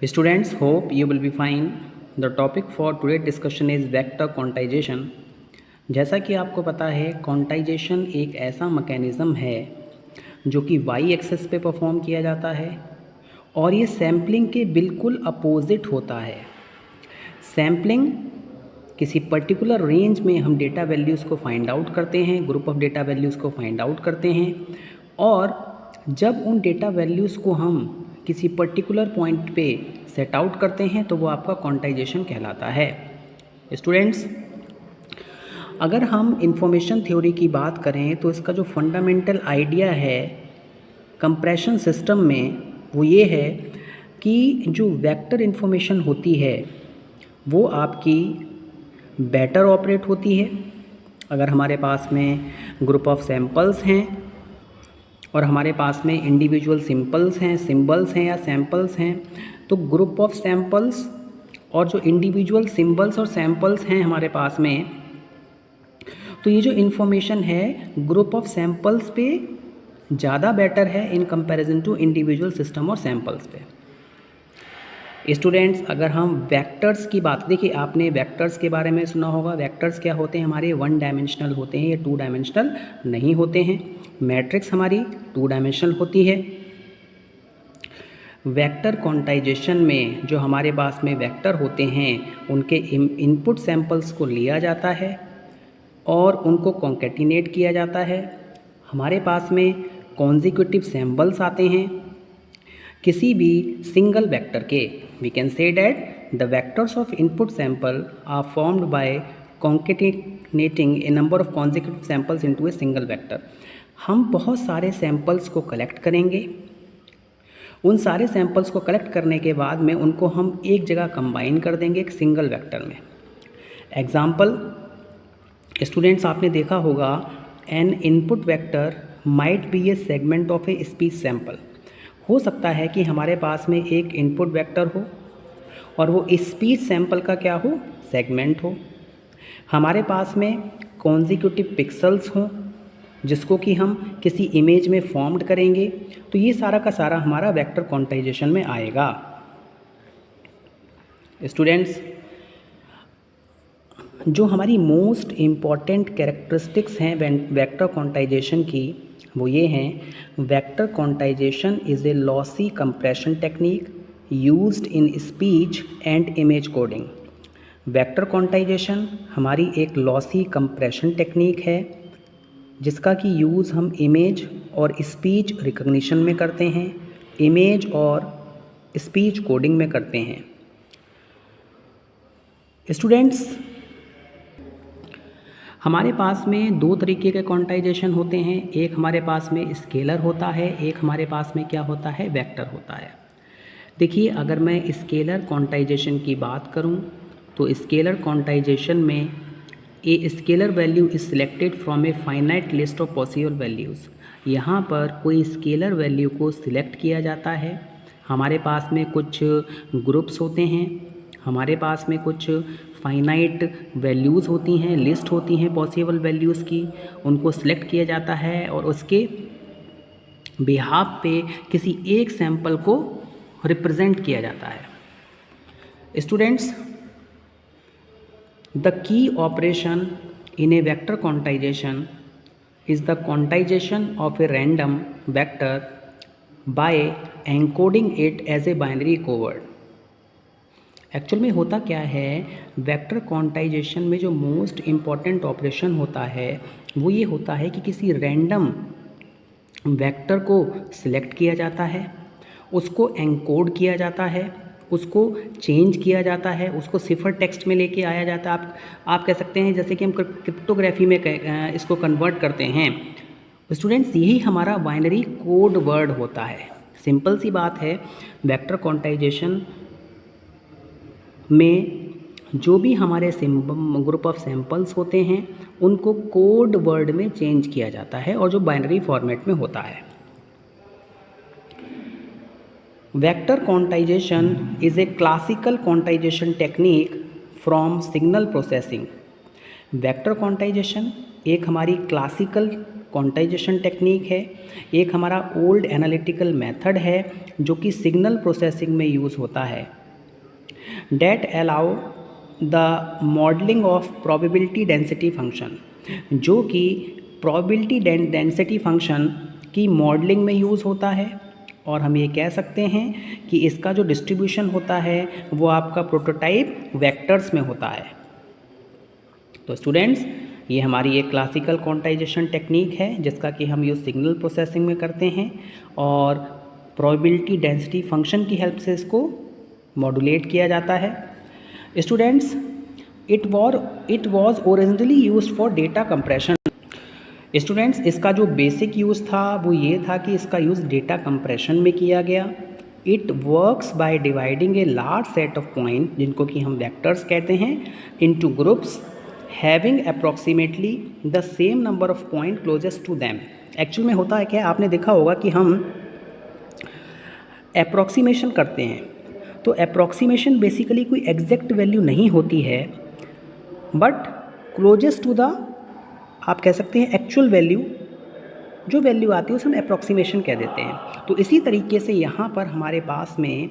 Students, hope you will be fine. The topic for today's discussion is vector quantization. जैसा कि आपको पता है, क्वांटाइजेशन एक ऐसा मैकेनिज़्म है जो कि वाई एक्सेस पे परफॉर्म किया जाता है और ये सैम्पलिंग के बिल्कुल अपोजिट होता है। सैम्पलिंग किसी पर्टिकुलर रेंज में हम डेटा वैल्यूज़ को फाइंड आउट करते हैं, ग्रुप ऑफ डेटा वैल्यूज़ को फाइंड आउट करते हैं और जब उन डेटा वैल्यूज़ को हम किसी पर्टिकुलर पॉइंट पे सेट आउट करते हैं तो वो आपका क्वांटाइजेशन कहलाता है। स्टूडेंट्स, अगर हम इंफॉर्मेशन थ्योरी की बात करें तो इसका जो फंडामेंटल आइडिया है कंप्रेशन सिस्टम में वो ये है कि जो वेक्टर इंफॉर्मेशन होती है वो आपकी बेटर ऑपरेट होती है अगर हमारे पास में ग्रुप ऑफ सैम्पल्स हैं और हमारे पास में इंडिविजुअल सिंबल्स हैं या सैम्पल्स हैं। तो ग्रुप ऑफ सैम्पल्स और जो इंडिविजुअल सिंबल्स और सैम्पल्स हैं हमारे पास में, तो ये जो इन्फॉर्मेशन है ग्रुप ऑफ सैम्पल्स पे ज़्यादा बेटर है in comparison to individual system और सैम्पल्स पे। स्टूडेंट्स, अगर हम वेक्टर्स की बात, देखिए आपने वेक्टर्स के बारे में सुना होगा। वेक्टर्स क्या होते हैं? हमारे 1 डायमेंशनल होते हैं, ये 2 डायमेंशनल नहीं होते हैं। मैट्रिक्स हमारी 2 डायमेंशनल होती है। वेक्टर क्वांटाइजेशन में जो हमारे पास में वेक्टर होते हैं उनके इनपुट सैंपल्स को लिया जाता है और उनको कॉन्कैटिनेट किया जाता है। हमारे पास में कॉन्जिक्यूटिव सैंपल्स आते हैं किसी भी सिंगल वेक्टर के। We can say that the vectors of input sample are formed by concatenating a number of consecutive samples into a single vector. हम बहुत सारे सैंपल्स को कलेक्ट करेंगे। उन सारे सैंपल्स को कलेक्ट करने के बाद में उनको हम एक जगह कंबाइन कर देंगे एक सिंगल वेक्टर में। एग्जाम्पल, स्टूडेंट्स आपने देखा होगा N input vector might be A segment of a speech sample. हो सकता है कि हमारे पास में एक इनपुट वेक्टर हो और वो स्पीच सैंपल का क्या हो? सेगमेंट हो। हमारे पास में कॉन्जिक्यूटिव पिक्सल्स हों जिसको कि हम किसी इमेज में फॉर्म्ड करेंगे। तो ये सारा का सारा हमारा वेक्टर क्वांटाइजेशन में आएगा। स्टूडेंट्स, जो हमारी मोस्ट इम्पॉर्टेंट कैरेक्टरिस्टिक्स हैं वेक्टर क्वांटाइजेशन की वो ये हैं। Vector quantization is a lossy compression technique used in speech and image coding. Vector quantization हमारी एक लॉसी कंप्रेशन टेक्निक है जिसका कि यूज़ हम इमेज और स्पीच रिकग्निशन में करते हैं, इमेज और स्पीच कोडिंग में करते हैं। स्टूडेंट्स, हमारे पास में 2 तरीके के क्वांटाइजेशन होते हैं। एक हमारे पास में स्केलर होता है, एक हमारे पास में क्या होता है? वेक्टर होता है। देखिए, अगर मैं स्केलर क्वांटाइजेशन की बात करूं तो स्केलर क्वांटाइजेशन में a scalar value is selected from a finite list of possible values. यहाँ पर कोई स्केलर वैल्यू को सिलेक्ट किया जाता है। हमारे पास में कुछ ग्रुप्स होते हैं, हमारे पास में कुछ फाइनाइट वैल्यूज़ होती हैं, लिस्ट होती हैं पॉसिबल वैल्यूज़ की, उनको सिलेक्ट किया जाता है और उसके बिहाफ पे किसी एक सैंपल को रिप्रेजेंट किया जाता है। Students, the key operation in a vector quantization is the quantization of a random vector by encoding it as a binary codeword. Actual में होता क्या है, वेक्टर क्वांटाइजेशन में जो मोस्ट इम्पॉर्टेंट ऑपरेशन होता है वो ये होता है कि किसी रैंडम वेक्टर को सिलेक्ट किया जाता है, उसको एनकोड किया जाता है, उसको चेंज किया जाता है, उसको सिफर टेक्स्ट में लेके आया जाता है। आप कह सकते हैं जैसे कि हम क्रिप्टोग्राफी में इसको कन्वर्ट करते हैं। स्टूडेंट्स, यही हमारा बाइनरी कोड वर्ड होता है। सिंपल सी बात है, वेक्टर क्वांटाइजेशन में जो भी हमारे ग्रुप ऑफ सैंपल्स होते हैं उनको कोड वर्ड में चेंज किया जाता है और जो बाइनरी फॉर्मेट में होता है। Vector quantization is a classical quantization technique from signal processing. Vector quantization एक हमारी क्लासिकल क्वांटाइजेशन टेक्निक है, एक हमारा ओल्ड एनालिटिकल मेथड है जो कि सिग्नल प्रोसेसिंग में यूज़ होता है, that allow the modelling of probability density function, जो कि प्रोबेबिलिटी डेंसिटी फंक्शन की मॉडलिंग में यूज़ होता है। और हम ये कह सकते हैं कि इसका जो डिस्ट्रीब्यूशन होता है वो आपका प्रोटोटाइप वेक्टर्स में होता है। तो स्टूडेंट्स, ये हमारी एक क्लासिकल क्वांटाइजेशन टेक्निक है जिसका कि हम यूज़ सिग्नल प्रोसेसिंग में करते हैं और प्रोबेबिलिटी डेंसिटी फंक्शन की हेल्प से इसको मॉड्यूलेट किया जाता है। Students, it was originally used for data compression. Students, इसका जो बेसिक यूज़ था वो ये था कि इसका यूज़ डेटा कंप्रेशन में किया गया। It works by dividing a large set of point, जिनको कि हम वेक्टर्स कहते हैं, into groups having approximately the same number of point closest to them. Actual में होता है क्या, आपने देखा होगा कि हम अप्रॉक्सीमेशन करते हैं, तो अप्रॉक्सीमेशन बेसिकली कोई एग्जैक्ट वैल्यू नहीं होती है, बट क्लोजेस्ट टू द, आप कह सकते हैं एक्चुअल वैल्यू, जो वैल्यू आती है उसे हम अप्रॉक्सीमेशन कह देते हैं। तो इसी तरीके से यहाँ पर हमारे पास में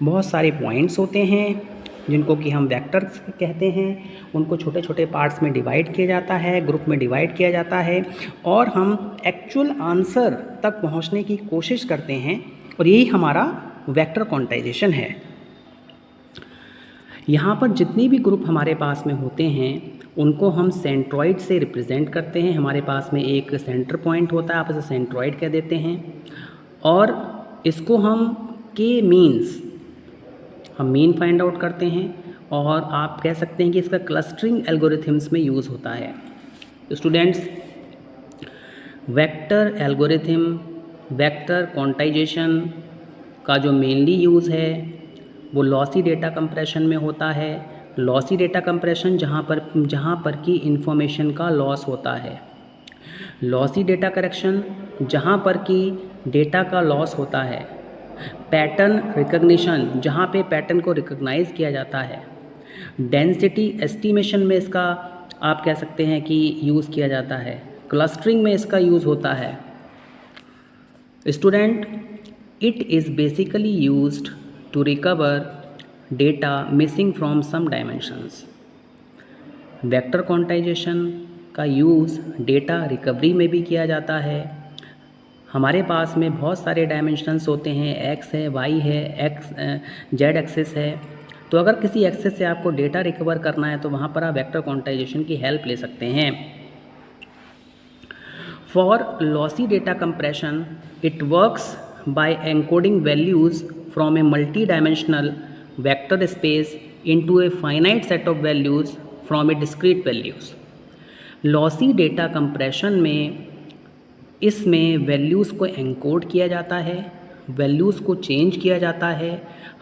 बहुत सारे पॉइंट्स होते हैं जिनको कि हम वेक्टर्स कहते हैं। उनको छोटे छोटे पार्ट्स में डिवाइड किया जाता है, ग्रुप में डिवाइड किया जाता है, और हम एक्चुअल आंसर तक पहुँचने की कोशिश करते हैं, और यही हमारा वेक्टर क्वांटाइजेशन है। यहाँ पर जितनी भी ग्रुप हमारे पास में होते हैं उनको हम सेंट्रॉइड से रिप्रेजेंट करते हैं। हमारे पास में एक सेंटर पॉइंट होता है, आप इसे सेंट्रॉइड कह देते हैं, और इसको हम के मीन्स, हम मीन फाइंड आउट करते हैं, और आप कह सकते हैं कि इसका क्लस्टरिंग एल्गोरिथम्स में यूज़ होता है। Students, vector algorithm, vector quantization का जो मेनली यूज़ है वो लॉसी डेटा कंप्रेशन में होता है। लॉसी डेटा कंप्रेशन जहाँ पर कि इंफॉर्मेशन का लॉस होता है। लॉसी डेटा करेक्शन जहाँ पर कि डेटा का लॉस होता है। पैटर्न रिकग्निशन जहाँ पे पैटर्न को रिकग्नाइज किया जाता है। डेंसिटी एस्टिमेशन में इसका आप कह सकते हैं कि यूज़ किया जाता है। क्लस्टरिंग में इसका यूज़ होता है। Student, it is basically used to recover data missing from some dimensions. Vector quantization का यूज़ डेटा रिकवरी में भी किया जाता है। हमारे पास में बहुत सारे डायमेंशंस होते हैं, एक्स है, वाई है, जेड एक्सिस है। तो अगर किसी एक्सिस से आपको डेटा रिकवर करना है तो वहाँ पर आप वेक्टर क्वांटाइजेशन की हेल्प ले सकते हैं। For lossy data compression, it works bye encoding values from a multi dimensional vector space into a finite set of values from a discrete values। Lossy data compression में इसमें values को encode किया जाता है, values को change किया जाता है।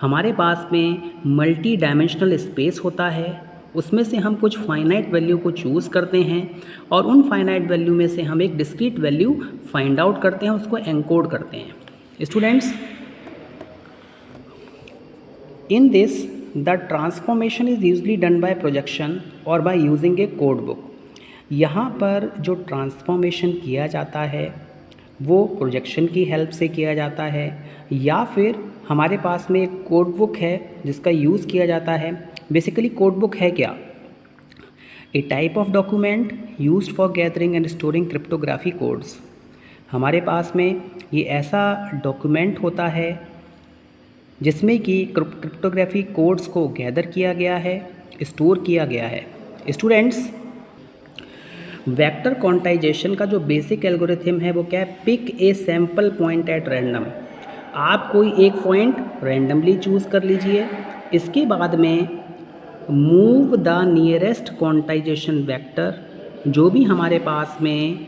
हमारे पास में मल्टी डायमेंशनल स्पेस होता है, उसमें से हम कुछ फाइनाइट वैल्यू को चूज़ करते हैं, और उन फाइनाइट वैल्यू में से हम एक डिस्क्रीट वैल्यू फाइंड आउट करते हैं, उसको एनकोड करते हैं। Students, In this, the transformation is usually done by projection or by using a code book। यहाँ पर जो ट्रांसफॉर्मेशन किया जाता है वो प्रोजेक्शन की हेल्प से किया जाता है, या फिर हमारे पास में एक कोड बुक है जिसका यूज़ किया जाता है। बेसिकली कोड बुक है क्या? A type of document used for gathering and storing cryptography codes. हमारे पास में ये ऐसा डॉक्यूमेंट होता है जिसमें कि क्रिप्टोग्राफी कोड्स को गैदर किया गया है, स्टोर किया गया है। स्टूडेंट्स, वेक्टर क्वांटाइजेशन का जो बेसिक एल्गोरिथम है वो क्या है? Pick a sample point at random. आप कोई एक पॉइंट रैंडमली चूज़ कर लीजिए, इसके बाद में move the nearest quantization vector, जो भी हमारे पास में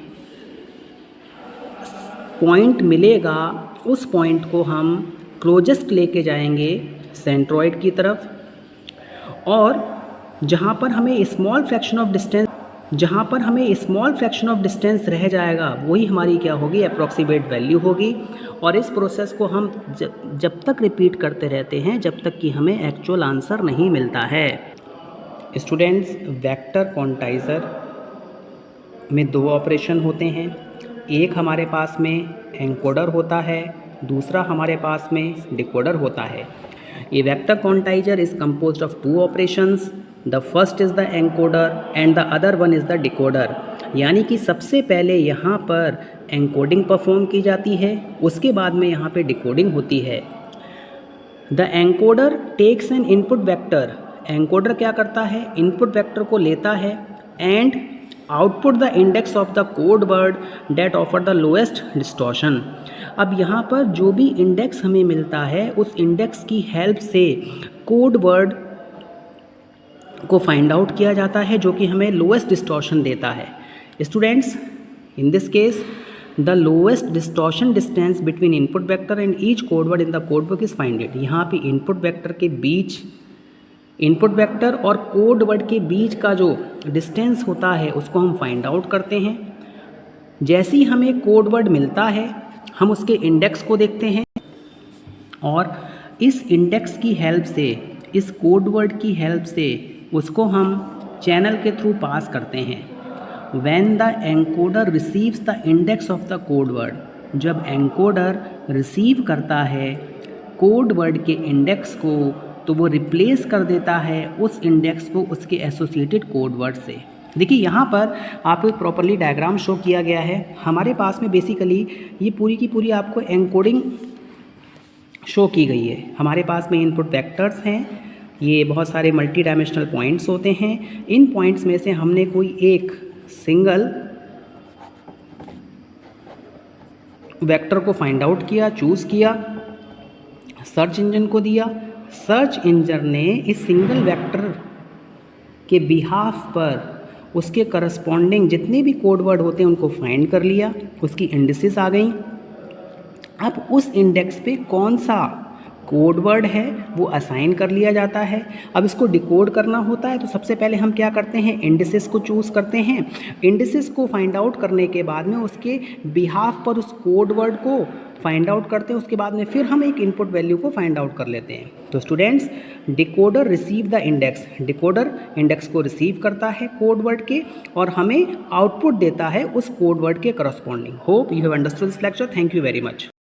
पॉइंट मिलेगा उस पॉइंट को हम क्लोजेस्ट लेके जाएंगे सेंट्रॉइड की तरफ, और जहाँ पर हमें स्मॉल फ्रैक्शन ऑफ डिस्टेंस रह जाएगा वही हमारी क्या होगी? अप्रॉक्सीमेट वैल्यू होगी। और इस प्रोसेस को हम जब तक रिपीट करते रहते हैं जब तक कि हमें एक्चुअल आंसर नहीं मिलता है। स्टूडेंट्स, वेक्टर क्वांटाइज़र में दो ऑपरेशन होते हैं। एक हमारे पास में एनकोडर होता है, दूसरा हमारे पास में डिकोडर होता है। A vector quantizer is composed of two operations, the first is the encoder and the other one is the decoder. यानी कि सबसे पहले यहाँ पर एनकोडिंग परफॉर्म की जाती है, उसके बाद में यहाँ पे डिकोडिंग होती है। The encoder takes an input vector, encoder क्या करता है, इनपुट वेक्टर को लेता है and output the index of the code word that offer the lowest distortion. अब यहाँ पर जो भी इंडेक्स हमें मिलता है उस इंडेक्स की हेल्प से कोड वर्ड को फाइंड आउट किया जाता है जो कि हमें लोएस्ट डिस्टॉर्शन देता है। Students, in this case the lowest distortion distance between input vector and each code word in the code book is finded. यहाँ पे इनपुट वेक्टर के बीच, इनपुट वेक्टर और कोड वर्ड के बीच का जो डिस्टेंस होता है उसको हम फाइंड आउट करते हैं। जैसे ही हमें कोड वर्ड मिलता है हम उसके इंडेक्स को देखते हैं और इस इंडेक्स की हेल्प से, इस कोड वर्ड की हेल्प से उसको हम चैनल के थ्रू पास करते हैं। When the encoder receives the index of the code word, जब एनकोडर रिसीव करता है कोड वर्ड के इंडेक्स को तो वो रिप्लेस कर देता है उस इंडेक्स को उसके एसोसिएटेड कोड वर्ड से। देखिए यहाँ पर आपको एक प्रॉपरली डायग्राम शो किया गया है। हमारे पास में बेसिकली ये पूरी की पूरी आपको एनकोडिंग शो की गई है। हमारे पास में इनपुट वेक्टर्स हैं, ये बहुत सारे मल्टी डायमेंशनल पॉइंट्स होते हैं। इन पॉइंट्स में से हमने कोई एक सिंगल वेक्टर को फाइंड आउट किया, चूज़ किया, सर्च इंजन को दिया। सर्च इंजन ने इस सिंगल वेक्टर के बिहाफ पर उसके करस्पॉन्डिंग जितने भी कोड वर्ड होते हैं उनको फाइंड कर लिया, उसकी इंडेक्सेस आ गई। अब उस इंडेक्स पे कौन सा कोड वर्ड है वो असाइन कर लिया जाता है। अब इसको डिकोड करना होता है तो सबसे पहले हम क्या करते हैं, इंडिसेस को चूज़ करते हैं। इंडिसेस को फाइंड आउट करने के बाद में उसके बिहाफ पर उस कोड वर्ड को फाइंड आउट करते हैं। उसके बाद में फिर हम एक इनपुट वैल्यू को फाइंड आउट कर लेते हैं। तो students, decoder receive the index, decoder index को रिसीव करता है कोड वर्ड के और हमें आउटपुट देता है उस कोड वर्ड के corresponding. Hope you have understood this lecture. Thank you very much.